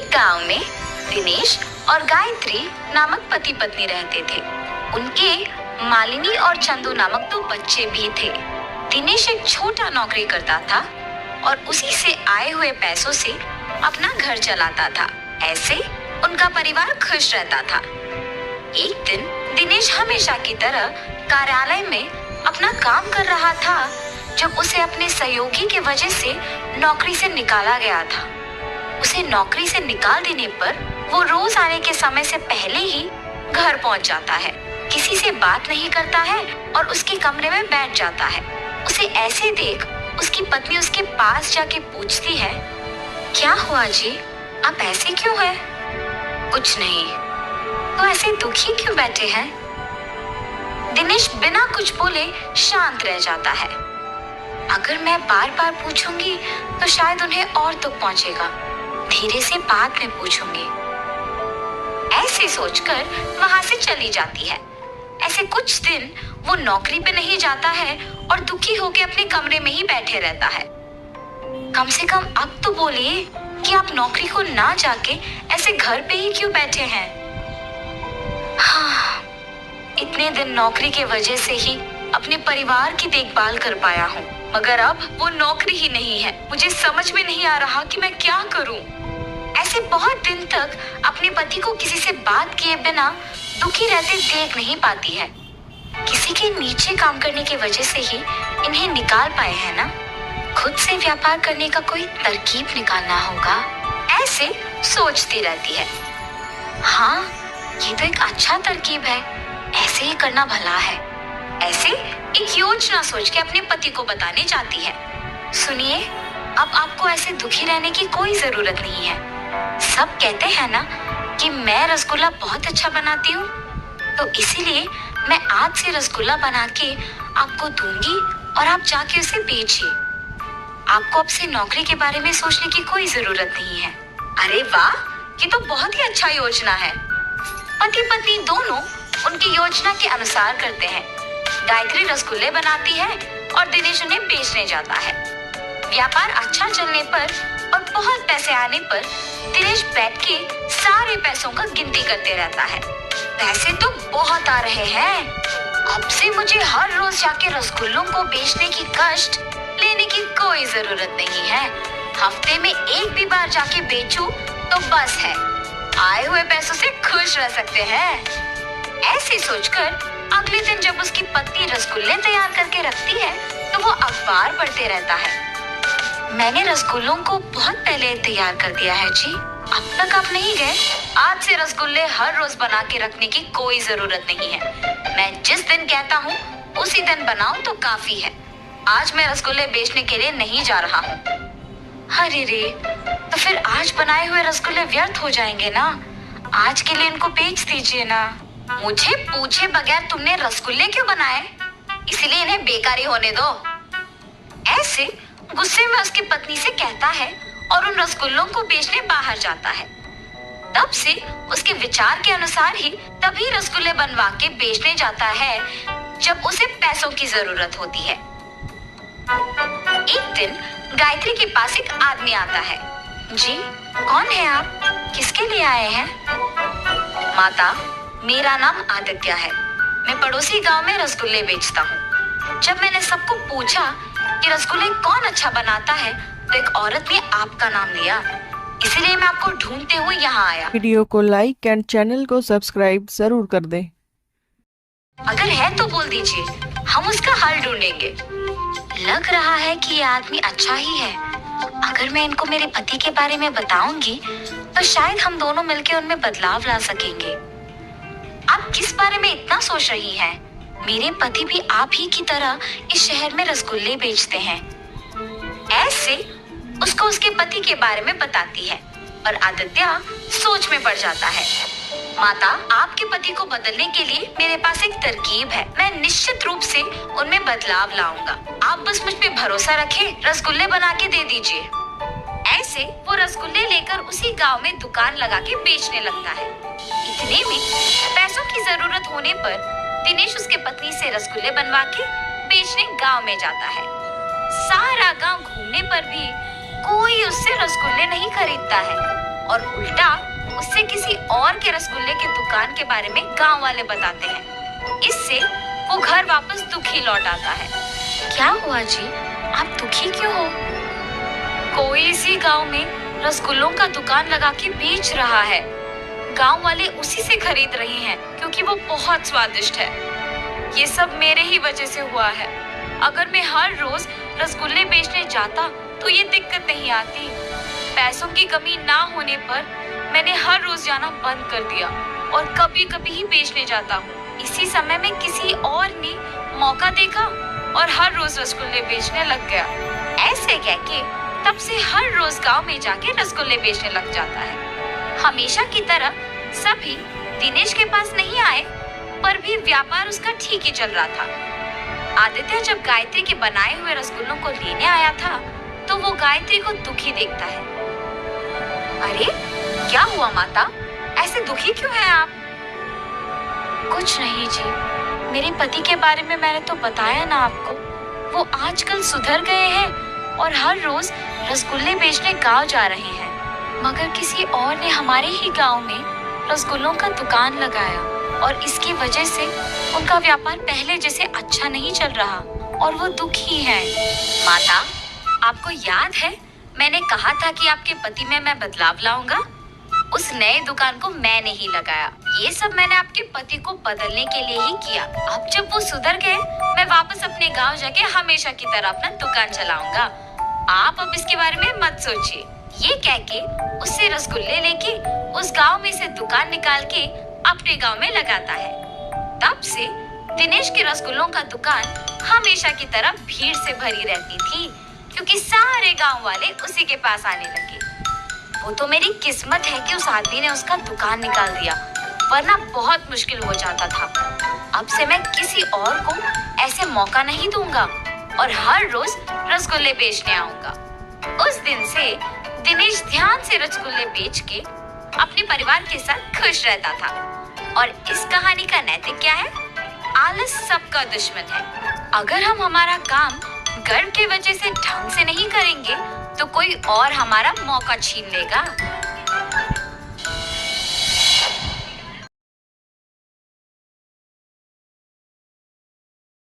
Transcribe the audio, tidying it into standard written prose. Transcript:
गांव में दिनेश और गायत्री नामक पति पत्नी रहते थे। उनके मालिनी और चंदू नामक 2 बच्चे भी थे। दिनेश एक छोटा नौकरी करता था और उसी से आए हुए पैसों से अपना घर चलाता था। ऐसे उनका परिवार खुश रहता था। एक दिन दिनेश हमेशा की तरह कार्यालय में अपना काम कर रहा था जब उसे अपने सहयोगी की वजह से नौकरी से निकाला गया था। उसे नौकरी से निकाल देने पर वो रोज आने के समय से पहले ही घर पहुंच जाता है, किसी से बात नहीं करता है और उसके कमरे में बैठ जाता है। उसे ऐसे देख उसकी पत्नी उसके पास जाके पूछती है, क्या हुआ जी, आप ऐसे क्यों हैं? कुछ नहीं। तो ऐसे दुखी क्यों बैठे हैं? दिनेश बिना कुछ बोले शांत रह जाता है। अगर मैं बार बार पूछूंगी तो शायद उन्हें और दुख पहुंचेगा। धीरे से बाद में पूछूंगी। ऐसे सोचकर वहां से चली जाती है। ऐसे कुछ दिन वो नौकरी पे नहीं जाता है और दुखी होकर अपने कमरे में ही बैठे रहता है। कम से कम अब तो बोलिए कि आप नौकरी को ना जाके ऐसे घर पे ही क्यों बैठे हैं? हाँ, इतने दिन नौकरी के वजह से ही अपने परिवार की देखभाल कर पाया हूँ, मगर अब वो नौकरी ही नहीं है। मुझे समझ में नहीं आ रहा कि मैं क्या करूँ। ऐसे बहुत दिन तक अपने पति को किसी से बात किए बिना दुखी रहते देख नहीं पाती है। किसी के नीचे काम करने की वजह से ही इन्हें निकाल पाए हैं ना। खुद से व्यापार करने का कोई तरकीब निकालना होगा, ऐसे सोचती रहती है। हाँ, ये तो एक अच्छा तरकीब है, ऐसे ही करना भला है। ऐसे एक योजना सोच के अपने पति को बताने जाती है। सुनिए, अब आपको ऐसे दुखी रहने की कोई जरूरत नहीं है। सब कहते हैं ना कि मैं रसगुल्ला बहुत अच्छा बनाती हूँ, तो इसीलिए मैं आज से रसगुल्ला बना के आपको दूंगी और आप जाके उसे बेचिए। आपको अब से नौकरी के बारे में सोचने की कोई जरूरत नहीं है। अरे वाह, ये तो बहुत ही अच्छा योजना है। पति पत्नी दोनों उनकी योजना के अनुसार करते हैं। गायत्री रसगुल्ले बनाती है और दिनेश उन्हें बेचने जाता है। व्यापार अच्छा चलने पर और बहुत पैसे आने पर दिनेश बैठ के सारे पैसों का गिनती करते रहता है। पैसे तो बहुत आ रहे हैं। अब से मुझे हर रोज जाके रसगुल्लों को बेचने की कष्ट लेने की कोई जरूरत नहीं है। हफ्ते में एक भी बार जाके बेचूं तो बस है। आए हुए पैसों से खुश रह सकते हैं। ऐसे सोचकर अगले दिन जब उसकी पत्नी रसगुल्ले तैयार करके रखती है तो वो अखबार पढ़ते रहता है। मैंने रसगुल्लों को बहुत पहले तैयार कर दिया है जी, अब तक आप नहीं गए। आज से रसगुल्ले हर रोज बना के रखने की कोई जरूरत नहीं है। मैं जिस दिन कहता हूँ उसी दिन बनाऊं तो काफी है। आज मैं रसगुल्ले बेचने के लिए नहीं जा रहा हूँ। अरे रे, तो फिर आज बनाए हुए रसगुल्ले व्यर्थ हो जाएंगे ना। आज के लिए इनको बेच दीजिए ना। मुझे पूछे बगैर तुमने रसगुल्ले क्यों बनाए? इसीलिए इन्हें बेकारी होने दो। ऐसे गुस्से में उसकी पत्नी से कहता है और उन रसगुल्लों को बेचने बाहर जाता है। तब से उसके विचार के अनुसार ही तभी रसगुल्ले बनवा के बेचने जाता है जब उसे पैसों की जरूरत होती है। एक दिन गायत्री के पास एक आदमी आता है। जी, कौन है आप? किसके लिए आए हैं? माता, मेरा नाम आदित्य है। मैं पड़ोसी गांव में रसगुल्ले बेचता हूँ। जब मैंने सबको पूछा कि रसगुल्ले कौन अच्छा बनाता है तो एक औरत ने आपका नाम लिया, इसलिए मैं आपको ढूंढते हुए यहाँ आया। वीडियो को लाइक एंड चैनल को सब्सक्राइब जरूर कर दें। अगर है तो बोल दीजिए, हम उसका हल ढूंढेंगे। लग रहा है कि ये आदमी अच्छा ही है। अगर मैं इनको मेरे पति के बारे में बताऊंगी तो शायद हम दोनों मिलकर उनमें बदलाव ला सकेंगे। आप किस बारे में इतना सोच रही हैं? मेरे पति भी आप ही की तरह इस शहर में रसगुल्ले बेचते हैं। ऐसे उसको उसके पति के बारे में बताती है और आदित्य सोच में पड़ जाता है। माता, आपके पति को बदलने के लिए मेरे पास एक तरकीब है। मैं निश्चित रूप से उनमें बदलाव लाऊंगा। आप बस मुझ पे भरोसा रखें, रसगुल्ले बना के दे दीजिए। ऐसे वो रसगुल्ले लेकर उसी गांव में दुकान लगा के बेचने लगता है। इतने में पैसों की जरूरत होने पर दिनेश उसके पत्नी से रसगुल्ले बनवा के बेचने गांव में जाता है। सारा गांव घूमने पर भी कोई उससे रसगुल्ले नहीं खरीदता है। और उल्टा उससे किसी और के रसगुल्ले की दुकान के बारे में गांव वाले बताते हैं। इससे वो घर वापस दुखी लौट आता है। क्या हुआ जी, आप दुखी क्यों हो? कोई इसी गांव में रसगुल्लों का दुकान लगा के बेच रहा है। गांव वाले उसी से खरीद रहे हैं क्योंकि वो बहुत स्वादिष्ट है। ये सब मेरे ही वजह से हुआ है। अगर मैं हर रोज रसगुल्ले बेचने जाता तो ये दिक्कत नहीं आती। पैसों की कमी ना होने पर मैंने हर रोज जाना बंद कर दिया और कभी कभी ही बेचने जाता हूँ। इसी समय में किसी और ने मौका देखा और हर रोज रसगुल्ले बेचने लग गया। ऐसे कह के तब से हर रोज गांव में जाके रसगुल्ले बेचने लग जाता है। हमेशा की तरह सभी दिनेश के पास नहीं आए, पर भी व्यापार उसका ठीक ही चल रहा था। आदित्य जब गायत्री के बनाए हुए रसगुल्लों को लेने आया था तो वो गायत्री को दुखी देखता है। अरे क्या हुआ माता, ऐसे दुखी क्यों हैं आप? कुछ नहीं जी, मेरे पति के बारे में मैंने तो बताया ना आपको। वो आजकल सुधर गए हैं और हर रोज रसगुल्ले बेचने गांव जा रहे हैं। मगर किसी और ने हमारे ही गांव में रसगुल्लों का दुकान लगाया और इसकी वजह से उनका व्यापार पहले जैसे अच्छा नहीं चल रहा और वो दुखी हैं। माता, आपको याद है मैंने कहा था कि आपके पति में मैं बदलाव लाऊंगा? उस नए दुकान को मैंने ही लगाया। ये सब मैंने आपके पति को बदलने के लिए ही किया। अब जब वो सुधर गए, मैं वापस अपने गांव जाके हमेशा की तरह अपना दुकान चलाऊंगा। आप अब इसके बारे में मत सोचिए। ये कह के उससे रसगुल्ले लेके उस गांव में से दुकान निकाल के अपने गांव में लगाता है। तब से दिनेश के रसगुल्लों का दुकान हमेशा की तरह भीड़ से भरी रहती थी, क्योंकि सारे गांव वाले उसी के पास आने लगे। वो तो मेरी किस्मत है कि उस आदमी ने उसका दुकान निकाल दिया, वरना बहुत मुश्किल हो जाता था। अब से मैं किसी और को ऐसे मौका नहीं दूंगा और हर रोज रसगुल्ले बेचने आऊंगा। उस दिन से दिनेश ध्यान से रसगुल्ले बेच के अपने परिवार के साथ खुश रहता था। और इस कहानी का नैतिक क्या है? आलस सबका दुश्मन है। अगर हम हमारा काम गर्व की वजह से ढंग से नहीं करेंगे तो कोई और हमारा मौका छीन लेगा।